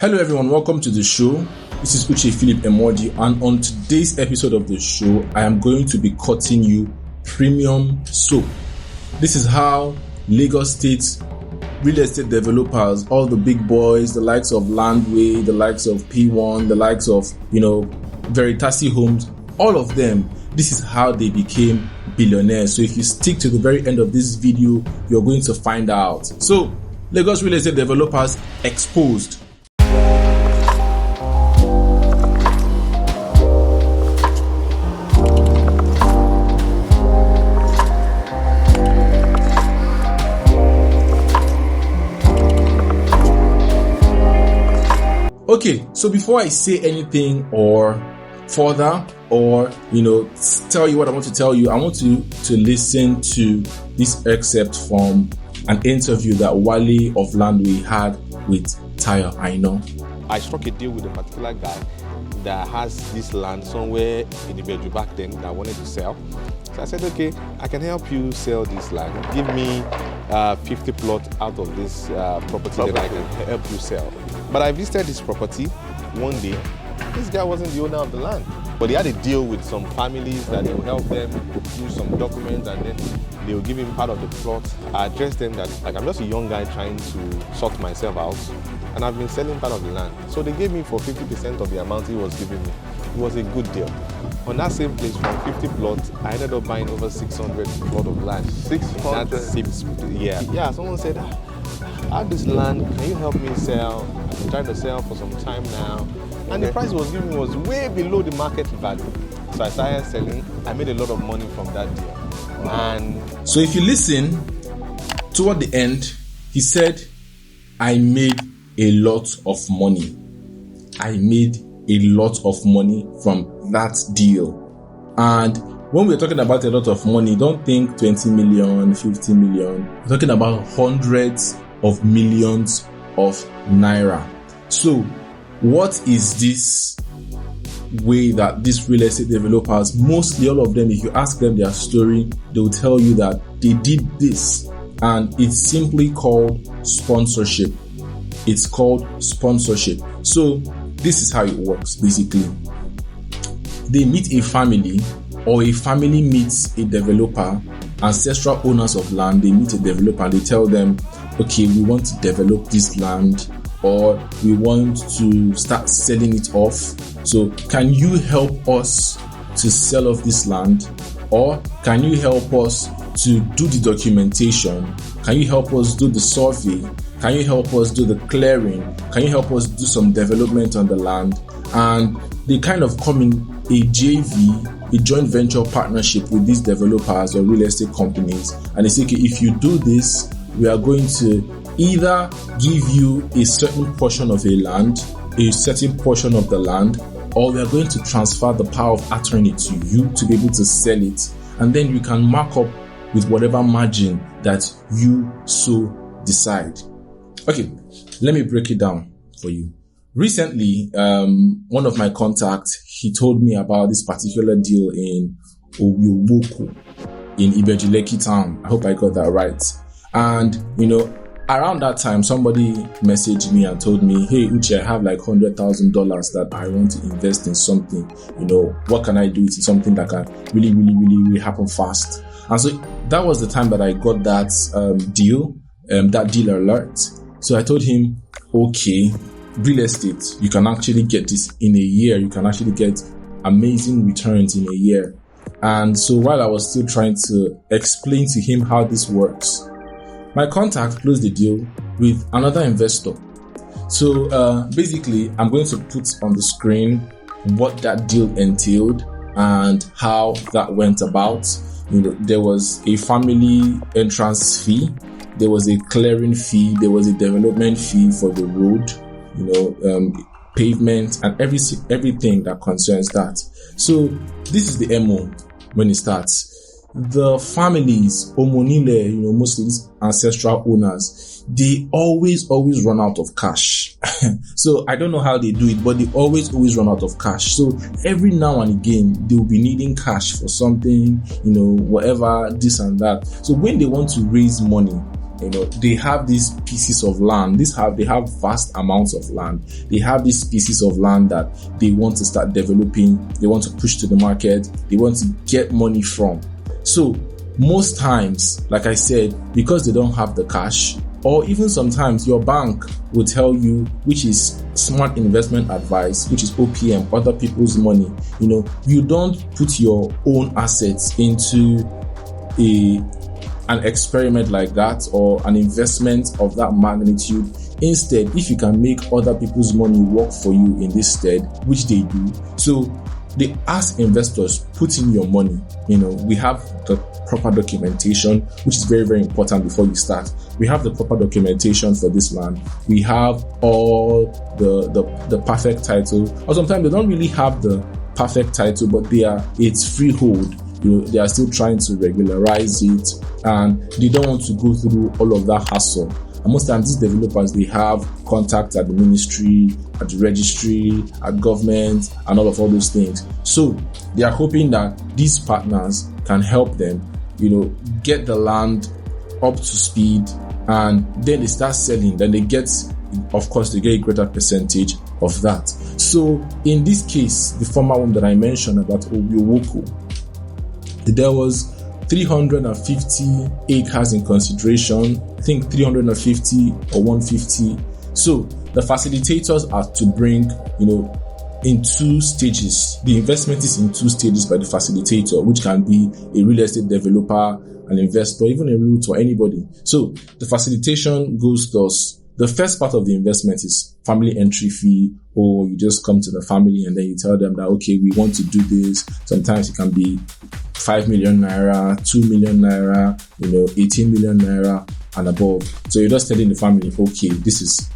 Hello everyone, welcome to the show. This is Uche Philip Emoji, and on today's episode of the show, I am going to be cutting you premium soap. This is how Lagos State real estate developers, all the big boys, the likes of Landwey, the likes of P1, the likes of, veritasi homes, all of them, this is how they became billionaires. So if you stick to the very end of this video, you're going to find out. So, Lagos real estate developers exposed. Okay, so before I say anything or further or, tell you what I want to tell you, I want you to listen to this excerpt from an interview that Wale of Landwey had with Tayo Aino. I struck a deal with a particular guy that has this land somewhere in Ibeju back then that I wanted to sell. So I said, okay, I can help you sell this land. Give me 50 plots out of this property that I can help you sell. But I visited this property one day. This guy wasn't the owner of the land, but he had a deal with some families that he will help them do some documents, and then they will give him part of the plot. I addressed them that I'm just a young guy trying to sort myself out, and I've been selling part of the land. So they gave me for 50% of the amount he was giving me. It was a good deal. On that same place, from 50 plots, I ended up buying over 600 plots of land. 600? Yeah, someone said, I have this land, can you help me sell? I've been trying to sell for some time now. And the price he was giving me was way below the market value. So I started selling. I made a lot of money from that deal. And so if you listen, toward the end, he said, I made a lot of money. I made a lot of money from that deal. And when we're talking about a lot of money, don't think 20 million, 50 million. We're talking about hundreds of millions of naira. So what is this way that these real estate developers, mostly all of them, if you ask them their story, they will tell you that they did this, and it's simply called sponsorship. It's called sponsorship. So this is how it works basically. They meet a family, or a family meets a developer, ancestral owners of land, they meet a developer and they tell them, okay, we want to develop this land, or we want to start selling it off. So can you help us to sell off this land? Or can you help us to do the documentation? Can you help us do the survey? Can you help us do the clearing? Can you help us do some development on the land? And they kind of come in a JV, a joint venture partnership with these developers or real estate companies. And they say, okay, if you do this, we are going to either give you a certain portion of a land, a certain portion of the land, or we are going to transfer the power of attorney to you to be able to sell it. And then you can mark up with whatever margin that you so decide. Okay, let me break it down for you. Recently, one of my contacts, he told me about this particular deal in Ownahome, in Ibeju-Lekki town. I hope I got that right. And, around that time, somebody messaged me and told me, hey, Uche, I have like $100,000 that I want to invest in something. What can I do? It's something that can really happen fast. And so that was the time that I got that deal alert. So I told him, okay, real estate, you can actually get this in a year. You can actually get amazing returns in a year. And so while I was still trying to explain to him how this works, my contact closed the deal with another investor. So basically, I'm going to put on the screen what that deal entailed and how that went about. There was a family entrance fee, there was a clearing fee, there was a development fee for the road, pavement, and everything that concerns that. So this is the MO when it starts. The families, Omonile, mostly ancestral owners, they always run out of cash. So I don't know how they do it, but they always run out of cash. So every now and again, they will be needing cash for something, whatever, this and that. So when they want to raise money, they have these pieces of land. They have vast amounts of land. They have these pieces of land that they want to start developing. They want to push to the market. They want to get money from. So most times, like I said, because they don't have the cash, or even sometimes your bank will tell you, which is smart investment advice, which is OPM, other people's money. You don't put your own assets into an experiment like that or an investment of that magnitude. Instead, if you can make other people's money work for you in this stead, which they do, so they ask investors, put in your money. We have the proper documentation, which is very, very important before you start. We have the proper documentation for this land. We have all the perfect title. Or sometimes they don't really have the perfect title, but it's freehold. They are still trying to regularize it, and they don't want to go through all of that hassle. And most times these developers, they have contacts at the ministry, at the registry, at government, and all those things. So they are hoping that these partners can help them, get the land up to speed, and then they start selling. Then they get a greater percentage of that. So in this case, the former one that I mentioned about Obiowoko, there was 350 acres in consideration. I think 350 or 150. So the facilitators are to bring, in 2 stages. The investment is in 2 stages by the facilitator, which can be a real estate developer, an investor, even a realtor, anybody. So the facilitation goes thus. The first part of the investment is family entry fee, or you just come to the family and then you tell them that, okay, we want to do this. Sometimes it can be 5 million naira, 2 million naira, 18 million naira and above. So you're just telling the family, okay,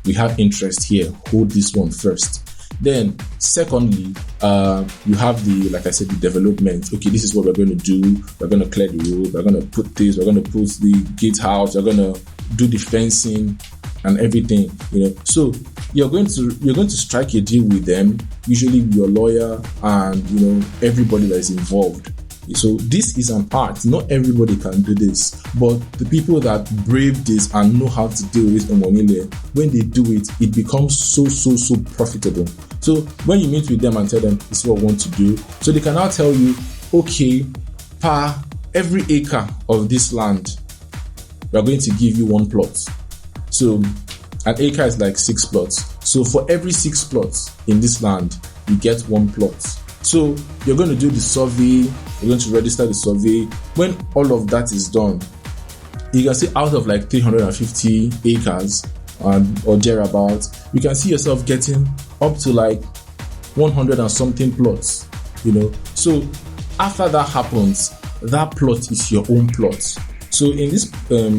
we have interest here. Hold this one first. Then, secondly, you have the development. Okay, this is what we're going to do. We're going to clear the road. We're going to put this. We're going to put the gatehouse. We're going to do the fencing and everything. So you're going to strike a deal with them. Usually, your lawyer and everybody that is involved. So this is an art. Not everybody can do this, but the people that brave this and know how to deal with it, when they do it, it becomes so profitable. So when you meet with them and tell them this is what we want to do, so they can now tell you, okay, per every acre of this land, we are going to give you 1 plot. So an acre is like 6 plots. So for every 6 plots in this land, you get 1 plot. So you're going to do the survey, you're going to register the survey. When all of that is done, you can see out of like 350 acres or thereabouts, you can see yourself getting up to like 100 and something plots, So after that happens, that plot is your own plot. So in this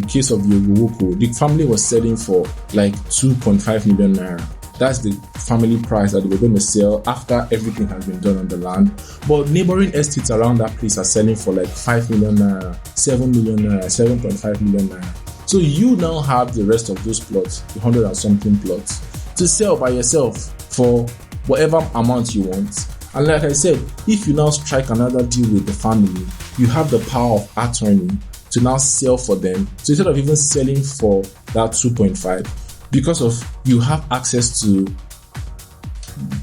case of Obiowoko, the family was selling for like 2.5 million naira. That's the family price that they were going to sell after everything has been done on the land. But neighboring estates around that place are selling for like 5 million naira, 7 million naira, 7.5 million naira. So you now have the rest of those plots, 100 and something plots, to sell by yourself for whatever amount you want. And like I said, if you now strike another deal with the family, you have the power of attorney to now sell for them. So instead of even selling for that 2.5, because of you have access to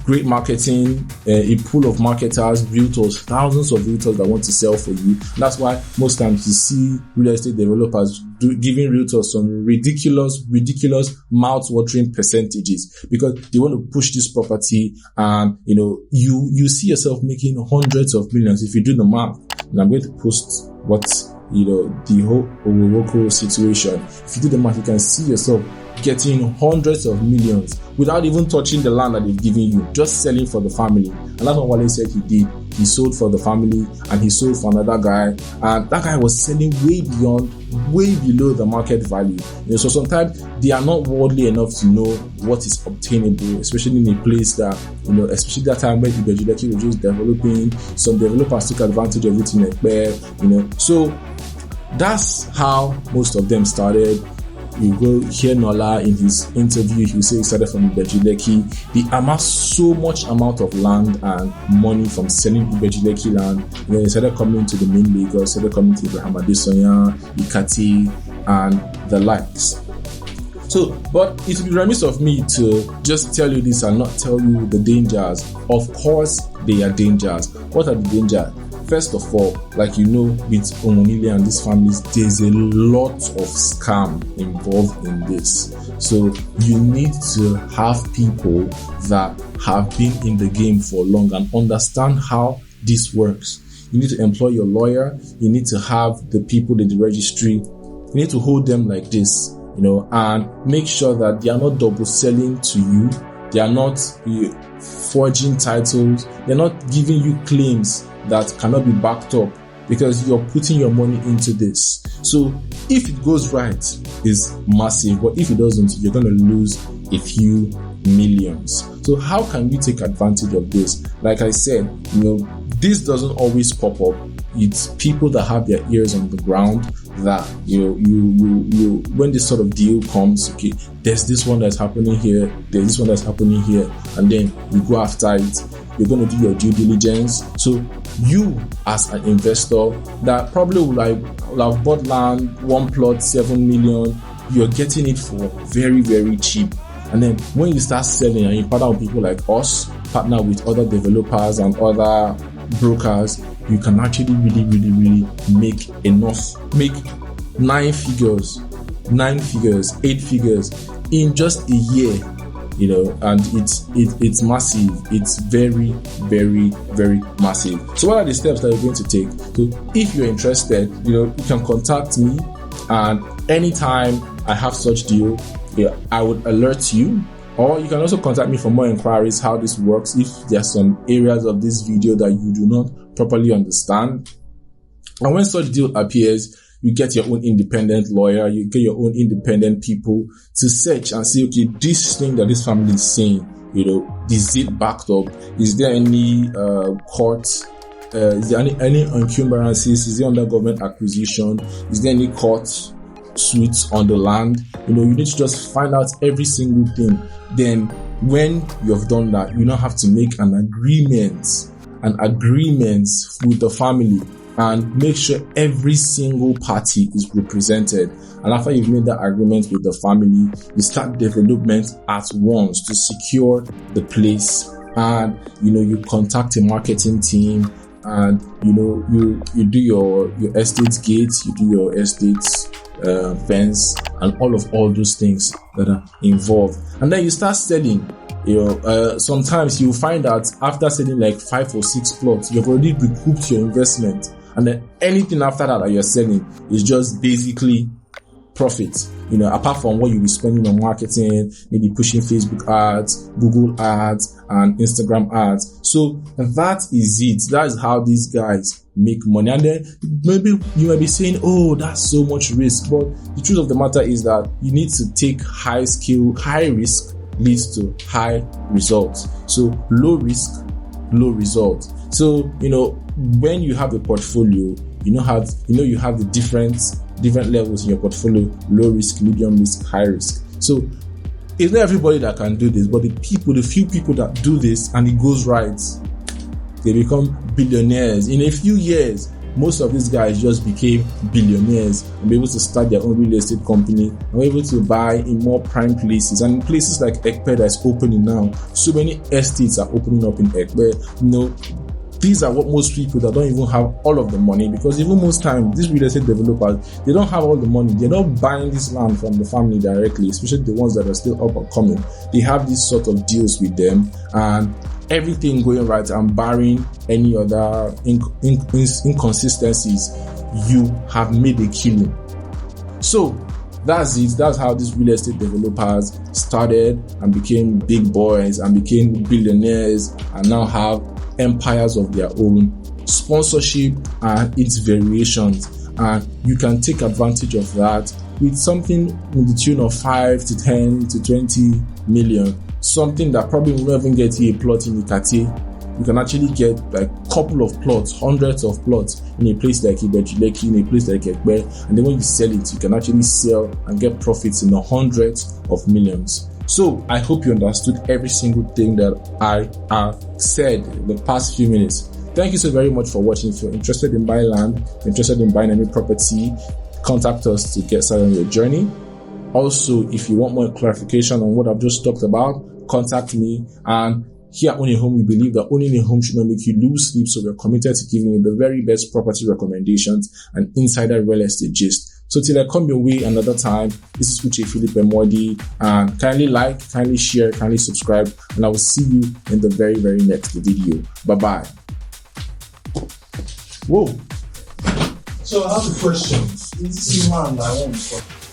great marketing, a pool of marketers, realtors, thousands of realtors that want to sell for you. That's why most times you see real estate developers giving realtors some ridiculous mouth-watering percentages, because they want to push this property, and you see yourself making hundreds of millions if you do the math. And I'm going to post what the whole Obiowoko situation. If you do the math, you can see yourself getting hundreds of millions without even touching the land that they've given you, just selling for the family. And that's what Wale said he did. He sold for the family and he sold for another guy, and that guy was selling way below the market value. So sometimes they are not worldly enough to know what is obtainable, especially in a place that, especially that time when Ibeju-Lekki was just developing. Some developers took advantage of it in Lekki-Epe, So that's how most of them started. You go hear Nola in his interview, he will say he started from Ibeju-Lekki. They amassed so much amount of land and money from selling Ibeju-Lekki land. They started coming to the main Lagos, started coming to Aproximately, Ikati, and the likes. So, but it would be remiss of me to just tell you this and not tell you the dangers. Of course, there are dangers. What are the dangers? First of all, like you know, with Omonile and these families, there's a lot of scam involved in this. So you need to have people that have been in the game for long and understand how this works. You need to employ your lawyer. You need to have the people in the registry. You need to hold them like this, and make sure that they are not double selling to you. They are not forging titles. They're not giving you claims that cannot be backed up, because you're putting your money into this. So if it goes right, it's massive, but if it doesn't, you're going to lose a few millions. So how can we take advantage of this? Like I said, this doesn't always pop up. It's people that have their ears on the ground that you when this sort of deal comes, okay, there's this one that's happening here, there's this one that's happening here, and then you go after it. You're going to do your due diligence. So you, as an investor that probably will have bought land, one plot, 7 million, you're getting it for very, very cheap. And then when you start selling and you partner with people like us, partner with other developers and other brokers, you can actually really, really, really make 9 figures, 8 figures in just a year. And it's massive. It's very, very, very massive. So what are the steps that you're going to take? So if you're interested, you can contact me, and anytime I have such deal, I would alert you. Or you can also contact me for more inquiries how this works if there's some areas of this video that you do not properly understand. And when such deal appears, you get your own independent lawyer, you get your own independent people to search and say, okay, this thing that this family is saying, is it backed up? Is there any court? Is there any encumbrances? Is there under government acquisition? Is there any court suits on the land? You need to just find out every single thing. Then when you've done that, you now have to make an agreement with the family and make sure every single party is represented. And after you've made that agreement with the family, you start development at once to secure the place. And you contact a marketing team, and you do your estate gates, you do your estates fence, and all those things that are involved. And then you start selling. Sometimes you find that after selling like 5 or 6 plots, you've already recouped your investment. And then anything after that you're selling is just basically profit. Apart from what you'll be spending on marketing, maybe pushing Facebook ads, Google ads, and Instagram ads. So that is it. That is how these guys make money. And then maybe you might be saying, oh, that's so much risk. But the truth of the matter is that you need to take high risk leads to high results. So low risk, low result. So, when you have a portfolio, you have the different levels in your portfolio: low risk, medium risk, high risk. So it's not everybody that can do this, but the few people that do this and it goes right, they become billionaires. In a few years, most of these guys just became billionaires and be able to start their own real estate company and were able to buy in more prime places. And in places like Ekpe that's opening now, so many estates are opening up in Ekpe. These are what most people that don't even have all of the money, because even most times these real estate developers, they don't have all the money. They're not buying this land from the family directly, especially the ones that are still up and coming. They have these sort of deals with them and everything going right, and barring any other inconsistencies, you have made a killing. So that's it. That's how these real estate developers started and became big boys and became billionaires and now have empires of their own. Sponsorship and its variations, and you can take advantage of that with something in the tune of 5 to 10 to 20 million. Something that probably will not even get you a plot in Ikate. You can actually get like a couple of plots, hundreds of plots in a place like Ibeju-Lekki, in a place like Ekpe, and then when you sell it, you can actually sell and get profits in the hundreds of millions. So I hope you understood every single thing that I have said in the past few minutes. Thank you so very much for watching. If you're interested in buying land, interested in buying any property, contact us to get started on your journey. Also, if you want more clarification on what I've just talked about, contact me. And here at Ownahome, we believe that owning a home should not make you lose sleep, so we're committed to giving you the very best property recommendations and insider real estate gist. So till I come your way another time, this is Uche Philip Modi, and kindly like, kindly share, kindly subscribe, and I will see you in the very, very next video. Bye-bye. Whoa. So I have a question. This is man I want to talk.